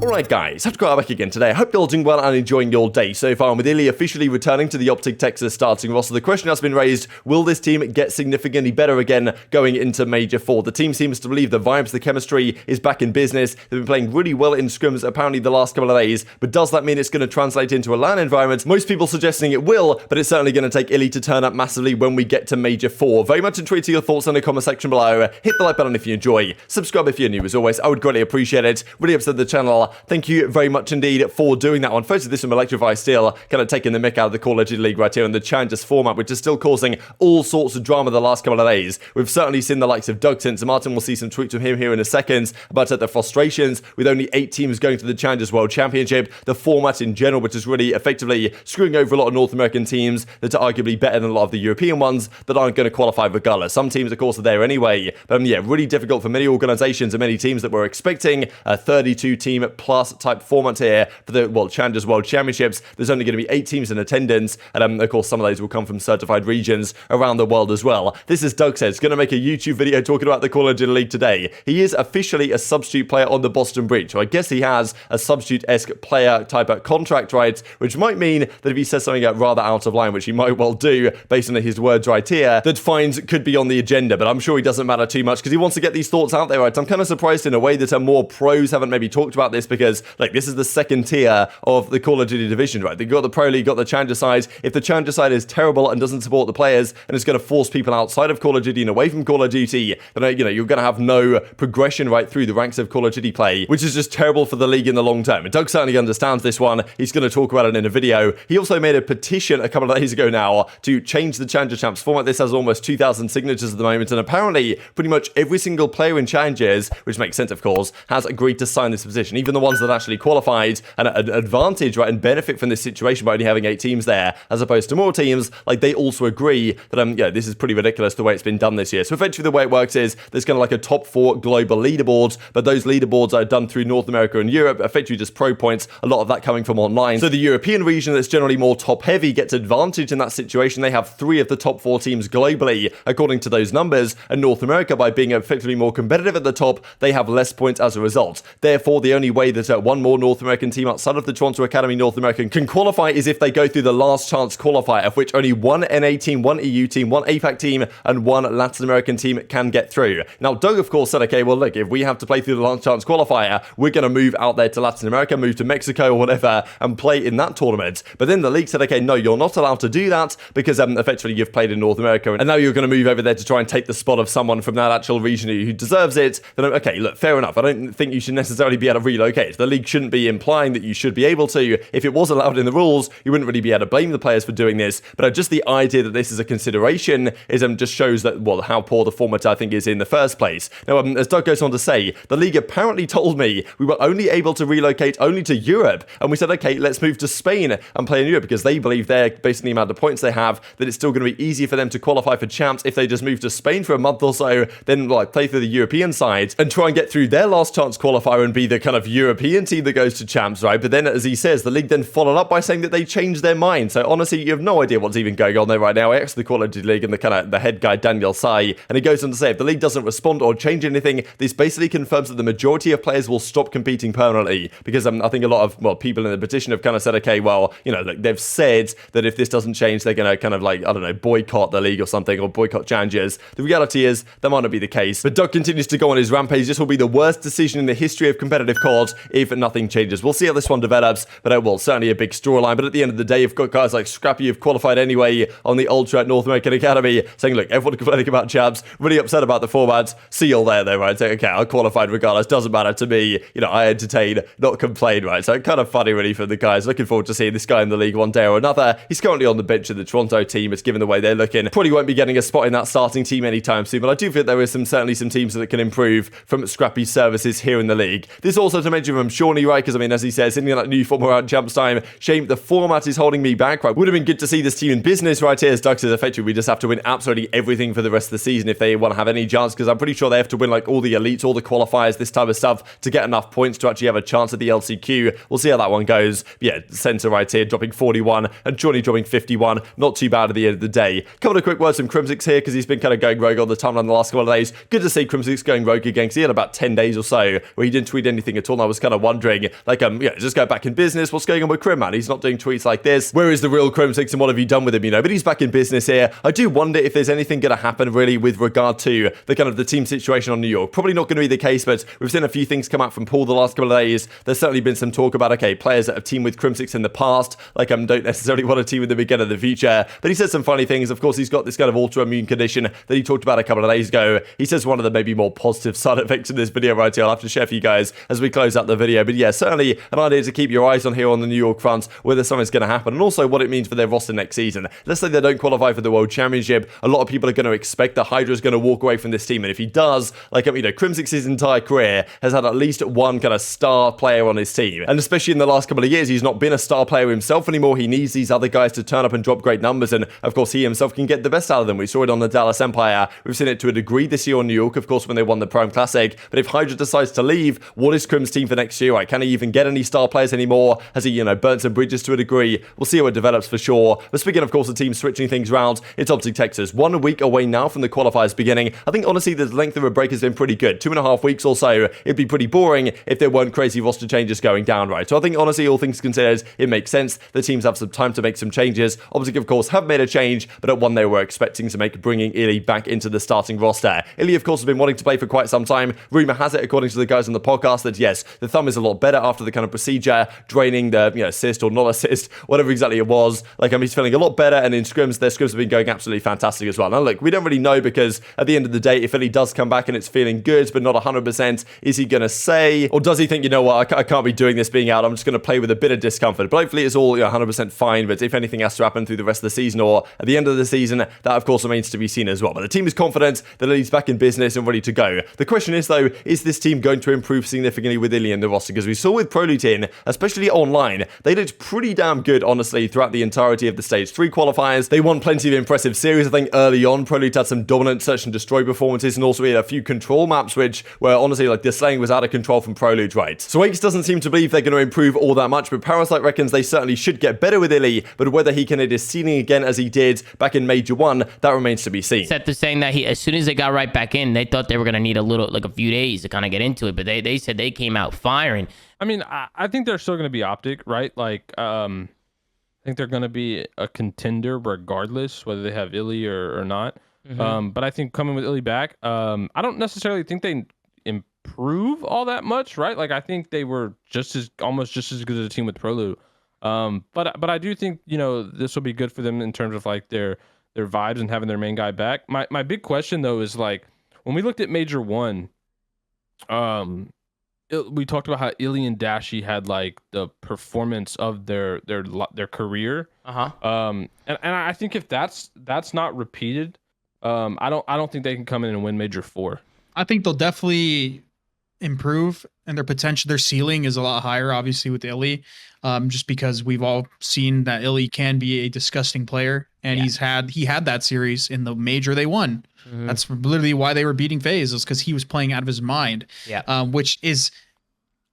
Alright guys, have to go back again today. I hope you're all doing well and enjoying your day so far. And with iLLeY officially returning to the OpTic Texas starting roster, the question has been raised, will this team get significantly better again going into Major 4? The team seems to believe the vibes, the chemistry is back in business. They've been playing really well in scrims apparently the last couple of days, but does that mean it's going to translate into a LAN environment? Most people suggesting it will, but it's certainly going to take iLLeY to turn up massively when we get to Major 4. Very much intrigued to your thoughts in the comment section below. Hit the like button if you enjoy. Subscribe if you're new as always. I would greatly appreciate it. Really upset the channel. Thank you very much indeed for doing that one. First, this from Electrify still kind of taking the mick out of the Call of Duty League right here in the Challengers format, which is still causing all sorts of drama the last couple of days. We've certainly seen the likes of Doug since Martin. We'll see some tweets from him here in a second about the frustrations with only 8 teams going to the Challengers World Championship, the format in general, which is really effectively screwing over a lot of North American teams that are arguably better than a lot of the European ones that aren't going to qualify regardless. Some teams, of course, are there anyway, but yeah, really difficult for many organizations and many teams that were expecting a 32-team plus type format here for the Challengers World Championships. There's only going to be 8 teams in attendance, and of course some of those will come from certified regions around the world as well. This is Doug says, going to make a YouTube video talking about the Call of Duty League today. He is officially a substitute player on the Boston Breach, so I guess he has a substitute-esque player type of contract, right, which might mean that if he says something rather out of line, which he might well do based on his words right here, that fines could be on the agenda, but I'm sure he doesn't matter too much because he wants to get these thoughts out there, right? I'm kind of surprised in a way that more pros haven't maybe talked about this because, like, this is the second tier of the Call of Duty division, right? They've got the Pro League, got the Challenger side. If the Challenger side is terrible and doesn't support the players and it's going to force people outside of Call of Duty and away from Call of Duty, then, you know, you're going to have no progression right through the ranks of Call of Duty play, which is just terrible for the league in the long term. And Doug certainly understands this one. He's going to talk about it in a video. He also made a petition a couple of days ago now to change the Challenger Champs format. This has almost 2,000 signatures at the moment, and apparently pretty much every single player in Challengers, which makes sense of course, has agreed to sign this petition. Even the ones that actually qualified and an advantage, right, and benefit from this situation by only having 8 teams there as opposed to more teams, like they also agree that yeah, this is pretty ridiculous the way it's been done this year. So effectively the way it works is there's kind of like a top 4 global leaderboards, but those leaderboards are done through North America and Europe, effectively just pro points, a lot of that coming from online. So the European region that's generally more top heavy gets advantage in that situation. They have 3 of the top 4 teams globally according to those numbers, and North America, by being effectively more competitive at the top, they have less points as a result. Therefore, the only way that one more North American team outside of the Toronto Academy North American can qualify is if they go through the last chance qualifier, of which only 1 NA team, 1 EU team, 1 APAC team, and 1 Latin American team can get through. Now, Doug, of course, said, okay, well, look, if we have to play through the last chance qualifier, we're going to move out there to Latin America, move to Mexico or whatever, and play in that tournament. But then the league said, okay, no, you're not allowed to do that because effectively you've played in North America, and now you're going to move over there to try and take the spot of someone from that actual region who deserves it. Then, okay, look, fair enough. I don't think you should necessarily be able to relocate. The league shouldn't be implying that you should be able to. If it was allowed in the rules, you wouldn't really be able to blame the players for doing this. But just the idea that this is a consideration is just shows that, well, how poor the format I think is in the first place. Now, as Doug goes on to say, the league apparently told me we were only able to relocate only to Europe, and we said, okay, let's move to Spain and play in Europe because they believe they're based on the amount of points they have that it's still going to be easier for them to qualify for champs if they just move to Spain for a month or so, then like play through the European side and try and get through their last chance qualifier and be the kind of European team that goes to champs, right? But then, as he says, the league then followed up by saying that they changed their mind. So honestly, you have no idea what's even going on there right now. I asked the Call of Duty League and the head guy Daniel Sai, and he goes on to say if the league doesn't respond or change anything, this basically confirms that the majority of players will stop competing permanently because I think a lot of people in the petition have kind of said, okay, well, you know, like they've said that if this doesn't change, they're going to kind of like, I don't know, boycott the league or something, or boycott Challengers. The reality is that might not be the case. But Doug continues to go on his rampage. This will be the worst decision in the history of competitive COD if nothing changes. We'll see how this one develops, but it will certainly a big storyline. But at the end of the day, you've got guys like Scrappy who've qualified anyway on the Ultra at North American Academy saying, look, everyone complaining about Chabs, really upset about the formats. See you all there though, right? Saying, okay, I qualified regardless, doesn't matter to me. You know, I entertain, not complain, right? So kind of funny really for the guys. Looking forward to seeing this guy in the league one day or another. He's currently on the bench of the Toronto team. It's given the way they're looking. Probably won't be getting a spot in that starting team anytime soon, but I do think there is certainly some teams that can improve from Scrappy's services here in the league. This also to mention from Shawnee, right? Because I mean, as he says, in that new form around Champs time, shame the format is holding me back, right? Would have been good to see this team in business right here. As Doug says, effectively, we just have to win absolutely everything for the rest of the season if they want to have any chance, because I'm pretty sure they have to win like all the elites, all the qualifiers, this type of stuff to get enough points to actually have a chance at the LCQ. We'll see how that one goes. But yeah, Censor right here dropping 41 and Shawnee dropping 51. Not too bad at the end of the day. Couple of quick words from Crimsix here because he's been kind of going rogue on the timeline the last couple of days. Good to see Crimsix going rogue again because he had about 10 days or so where he didn't tweet anything at all. And I was kind of wondering, like, just go back in business. What's going on with Crim, man? He's not doing tweets like this. Where is the real Crimsix and what have you done with him, But he's back in business here. I do wonder if there's anything going to happen really with regard to the team situation on New York. Probably not going to be the case, but we've seen a few things come out from Paul the last couple of days. There's certainly been some talk about, okay, players that have teamed with Crimsix in the past, don't necessarily want to team with them again in the future. But he said some funny things. Of course, he's got this kind of autoimmune condition that he talked about a couple of days ago. He says one of the maybe more positive side effects in this video right here. I'll have to share for you guys as we close out the video. But yeah, certainly an idea to keep your eyes on here on the New York front, whether something's going to happen, and also what it means for their roster next season. Let's say they don't qualify for the World Championship. A lot of people are going to expect that Hydra is going to walk away from this team. And if he does, Crimsix's entire career has had at least one kind of star player on his team. And especially in the last couple of years, he's not been a star player himself anymore. He needs these other guys to turn up and drop great numbers. And of course, he himself can get the best out of them. We saw it on the Dallas Empire. We've seen it to a degree this year on New York, of course, when they won the Prime Classic. But if Hydra decides to leave, what is Crim's team for next year? Right? Can he even get any star players anymore? Has he, burnt some bridges to a degree? We'll see how it develops for sure. But speaking, of course, the team switching things around, it's OpTic Texas. 1 week away now from the qualifiers beginning. I think, honestly, the length of a break has been pretty good. 2.5 weeks or so. It'd be pretty boring if there weren't crazy roster changes going down, right? So I think, honestly, all things considered, it makes sense. The teams have some time to make some changes. OpTic, of course, have made a change, but at one they were expecting to make, bringing iLLeY back into the starting roster. iLLeY, of course, has been wanting to play for quite some time. Rumor has it, according to the guys on the podcast, that yes, the thumb is a lot better after the kind of procedure, draining the assist or not assist, whatever exactly it was. He's feeling a lot better, and in scrims, their scrims have been going absolutely fantastic as well. Now, look, we don't really know because at the end of the day, if iLLeY does come back and it's feeling good, but not 100%, is he going to say, or does he think, I can't be doing this being out, I'm just going to play with a bit of discomfort. But hopefully it's all 100% fine, but if anything has to happen through the rest of the season or at the end of the season, that of course remains to be seen as well. But the team is confident that iLLeY's back in business and ready to go. The question is though, is this team going to improve significantly with iLLeY in the roster? Because we saw with Prolute, especially online, they did pretty damn good, honestly, throughout the entirety of the Stage 3 qualifiers. They won plenty of impressive series. I think early on, Prolute had some dominant search and destroy performances, and also we had a few control maps, which were honestly, the slaying was out of control from Prolute, right? So Ace doesn't seem to believe they're going to improve all that much, but Parasite reckons they certainly should get better with iLLeY, but whether he can hit his ceiling again as he did back in Major 1, that remains to be seen. Except they're saying that as soon as they got right back in, they thought they were going to need a few days to kind of get into it, but they said they came out firing. I mean, I think they're still going to be OpTic, right? I think they're going to be a contender regardless, whether they have iLLeY or not. Mm-hmm. But I think coming with iLLeY back, I don't necessarily think they improve all that much, right? I think they were almost just as good as a team with Prolute. But I do think, this will be good for them in terms of their vibes and having their main guy back. My big question though is when we looked at Major 1, we talked about how iLLeY and Dashy had the performance of their career. And I think if that's not repeated, I don't think they can come in and win Major 4. I think they'll definitely improve, and their ceiling is a lot higher, obviously, with iLLeY, just because we've all seen that iLLeY can be a disgusting player, and he had that series in the Major they won. Mm-hmm. That's literally why they were beating FaZe, is because he was playing out of his mind, which is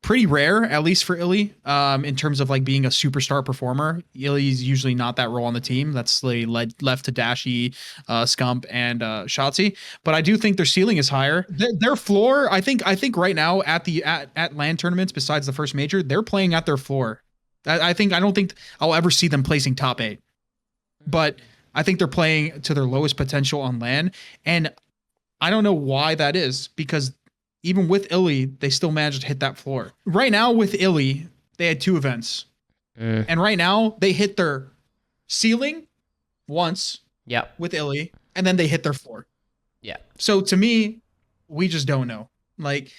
pretty rare, at least for iLLeY, in terms of being a superstar performer. iLLeY's usually not that role on the team. That's left to Dashy, Scump, and Shotzzy. But I do think their ceiling is higher. Their floor, I think right now at LAN tournaments, besides the first Major, they're playing at their floor. I don't think I'll ever see them placing top 8, but I think they're playing to their lowest potential on LAN, and I don't know why that is, because even with iLLeY, they still managed to hit that floor. Right now with iLLeY, they had 2 events. And right now they hit their ceiling once with iLLeY, and then they hit their floor. Yeah. So to me, we just don't know.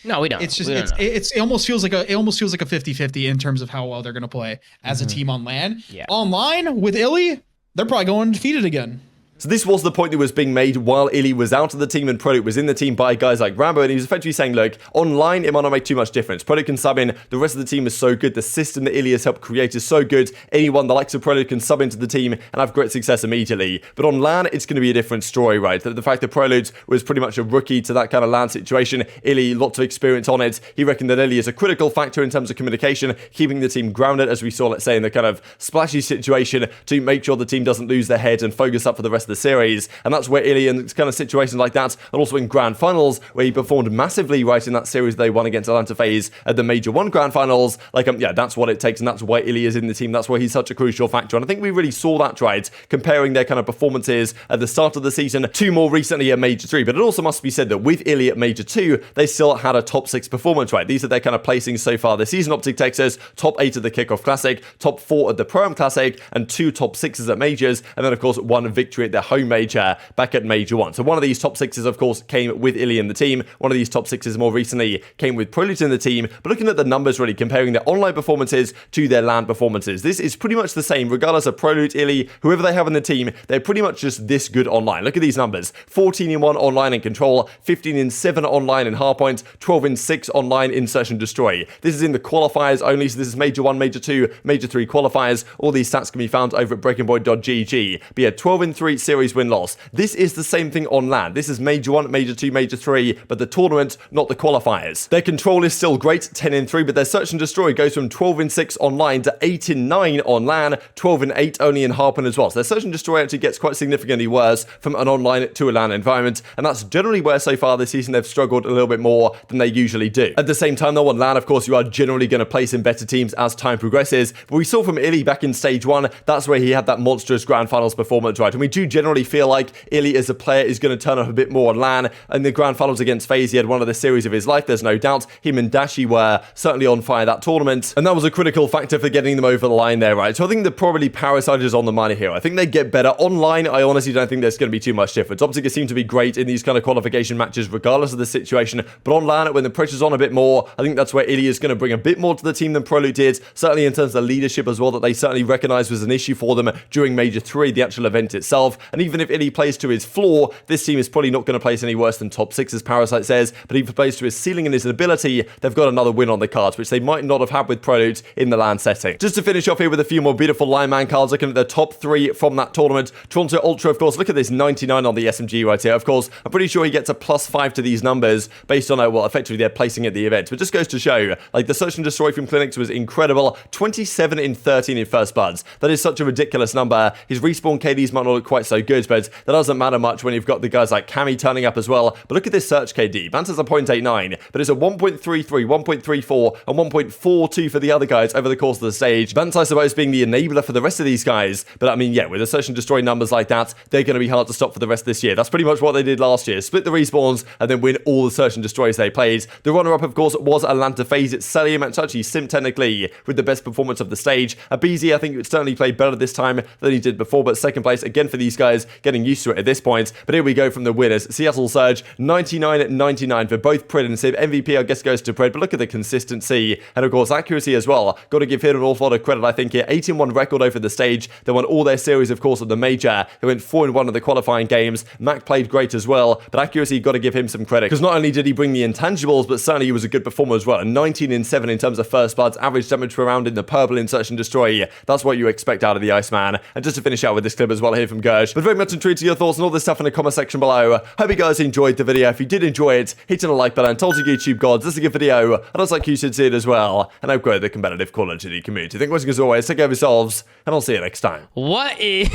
No, we don't. It's just it almost feels like a 50-50 in terms of how well they're gonna play as a team on LAN. Yeah. Online with iLLeY, they're probably going undefeated again. So this was the point that was being made while iLLeY was out of the team and Prolute was in the team by guys like Rambo, and he was effectively saying, look, online it might not make too much difference. Prolute can sub in, the rest of the team is so good, the system that iLLeY has helped create is so good, anyone the likes of Prolute can sub into the team and have great success immediately. But on LAN, it's going to be a different story, right? The fact that Prolute was pretty much a rookie to that kind of LAN situation, iLLeY, lots of experience on it. He reckoned that iLLeY is a critical factor in terms of communication, keeping the team grounded, as we saw, let's say, in the kind of splashy situation, to make sure the team doesn't lose their head and focus up for the rest of the series. And that's where iLLeY in kind of situations like that, and also in grand finals, where he performed massively right in that series they won against Atlanta FaZe at the Major 1 grand finals. Like, yeah, that's what it takes, and that's why iLLeY is in the team. That's why he's such a crucial factor. And I think we really saw that, right, comparing their kind of performances at the start of the season to more recently at Major 3. But it also must be said that with iLLeY at Major 2, they still had a top 6 performance, right? These are their kind of placings so far this season. OpTic Texas, top 8 at the Kickoff Classic, top 4 at the Pro-Am Classic, and 2 top 6s at Majors, and then, of course, 1 victory at their home major back at Major 1. So one of these top 6s, of course, came with iLLeY in the team. One of these top 6s more recently came with Prelude in the team. But looking at the numbers, really, comparing their online performances to their LAN performances, this is pretty much the same, regardless of Prelude, iLLeY, whoever they have in the team, they're pretty much just this good online. Look at these numbers. 14-1 online in Control, 15-7 online in Hardpoint, 12-6 online in Search and Destroy. This is in the qualifiers only, so this is Major 1, Major 2, Major 3 qualifiers. All these stats can be found over at breakingpoint.gg. But yeah, 12-3 series win-loss. This is the same thing on LAN. This is Major 1, Major 2, Major 3, but the tournament, not the qualifiers. Their Control is still great, 10-3, but their Search and Destroy goes from 12-6 online to 8-9 on LAN, 12-8 only in Hardpoint as well. So their Search and Destroy actually gets quite significantly worse from an online to a LAN environment, and that's generally where so far this season they've struggled a little bit more than they usually do. At the same time though, on LAN, of course, you are generally going to place in better teams as time progresses, but we saw from iLLeY back in Stage 1, that's where he had that monstrous Grand Finals performance, right? And we do generally feel like iLLeY as a player is going to turn up a bit more on LAN. In the Grand Finals against FaZe, he had one of the series of his life, there's no doubt. Him and Dashi were certainly on fire that tournament, and that was a critical factor for getting them over the line there, right? So I think that probably Parasite is on the money here. I think they get better. Online, I honestly don't think there's going to be too much difference. OpTic seem to be great in these kind of qualification matches, regardless of the situation, but on LAN, when the pressure's on a bit more, I think that's where iLLeY is going to bring a bit more to the team than Prelude did, certainly in terms of leadership as well, that they certainly recognized was an issue for them during Major 3, the actual event itself. And even if iLLeY plays to his floor, this team is probably not going to place any worse than top 6, as Parasite says, but if he plays to his ceiling and his ability, they've got another win on the cards, which they might not have had with Prelude in the LAN setting. Just to finish off here with a few more beautiful Lionman cards, looking at the top 3 from that tournament. Toronto Ultra, of course, look at this 99 on the SMG right here. Of course, I'm pretty sure he gets a +5 to these numbers based on, well, effectively their placing at the event. But just goes to show, like, the Search and Destroy from CleanX was incredible. 27-13 in first bloods. That is such a ridiculous number. His respawn KDs might not look quite so good, but that doesn't matter much when you've got the guys like Cammy turning up as well. But look at this Search KD. Banter's a 0.89, but it's a 1.33, 1.34, and 1.42 for the other guys over the course of the stage. Banter, I suppose, being the enabler for the rest of these guys. But I mean, yeah, with the Search and Destroy numbers like that, they're going to be hard to stop for the rest of this year. That's pretty much what they did last year. Split the respawns and then win all the Search and Destroys they played. The runner-up, of course, was Atlanta FaZe. It's Cellium. It's actually Simp, technically, with the best performance of the stage. aBeZy, I think, certainly played better this time than he did before, but second place, again, for these guys, getting used to it at this point. But here we go from the winners. Seattle Surge, 99-99 for both Pred and Simp. MVP, I guess, goes to Pred, but look at the consistency. And, of course, accuracy as well. Got to give him an awful lot of credit, I think, here. 8-1 record over the stage. They won all their series, of course, at the Major. They went 4-1 in the qualifying games. Mac played great as well, but accuracy, got to give him some credit, because not only did he bring the intangibles, but certainly he was a good performer as well. 19-7 in terms of first bloods, average damage per round in the purple in Search and Destroy. That's what you expect out of the Iceman. And just to finish out with this clip as well here from Gersh, but very much intrigued to your thoughts and all this stuff in the comment section below. Hope you guys enjoyed the video. If you did enjoy it, hit on the like button, tell us YouTube gods this is a good video, and I'd like you should see it as well. And I've grown the competitive Call of Duty community. Thank you as always, take care of yourselves, and I'll see you next time. What is...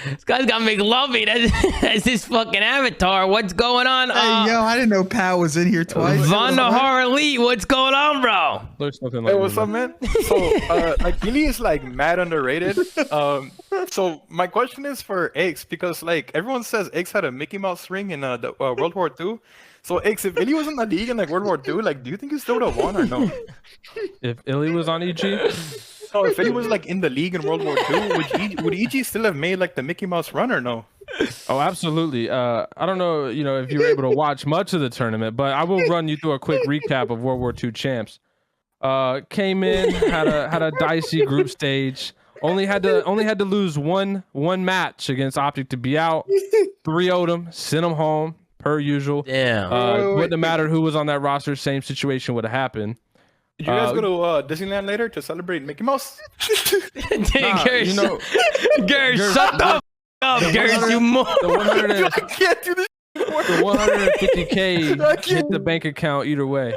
This guy's got McLovey. That's his fucking avatar. What's going on? Hey, yo, I didn't know Pat was in here twice. Von the Horror Elite, what's going on, bro? There's nothing like Hey, what's up, man? So, like, iLLeY is, like, mad underrated. So, my question is for X, because, like, everyone says X had a Mickey Mouse ring in the, World War II. So, X, if iLLeY was in the league in, like, World War II, like, do you think he still would have won or no? If iLLeY was on EG? So, if iLLeY was, like, in the league in World War II, would EG still have made, like, the Mickey Mouse run or no? Oh, absolutely. I don't know, if you were able to watch much of the tournament, but I will run you through a quick recap of World War II champs. Came in, had a dicey group stage. Only had to lose one match against OpTic to be out. 3-0'd them, sent them home per usual. Damn. Wouldn't have mattered who was on that roster. Same situation would have happened. Did you guys go to Disneyland later to celebrate Mickey Mouse? Gersh, Gersh, shut the f up, Gersh, you more. I can't do this. The 150K hit the bank account either way.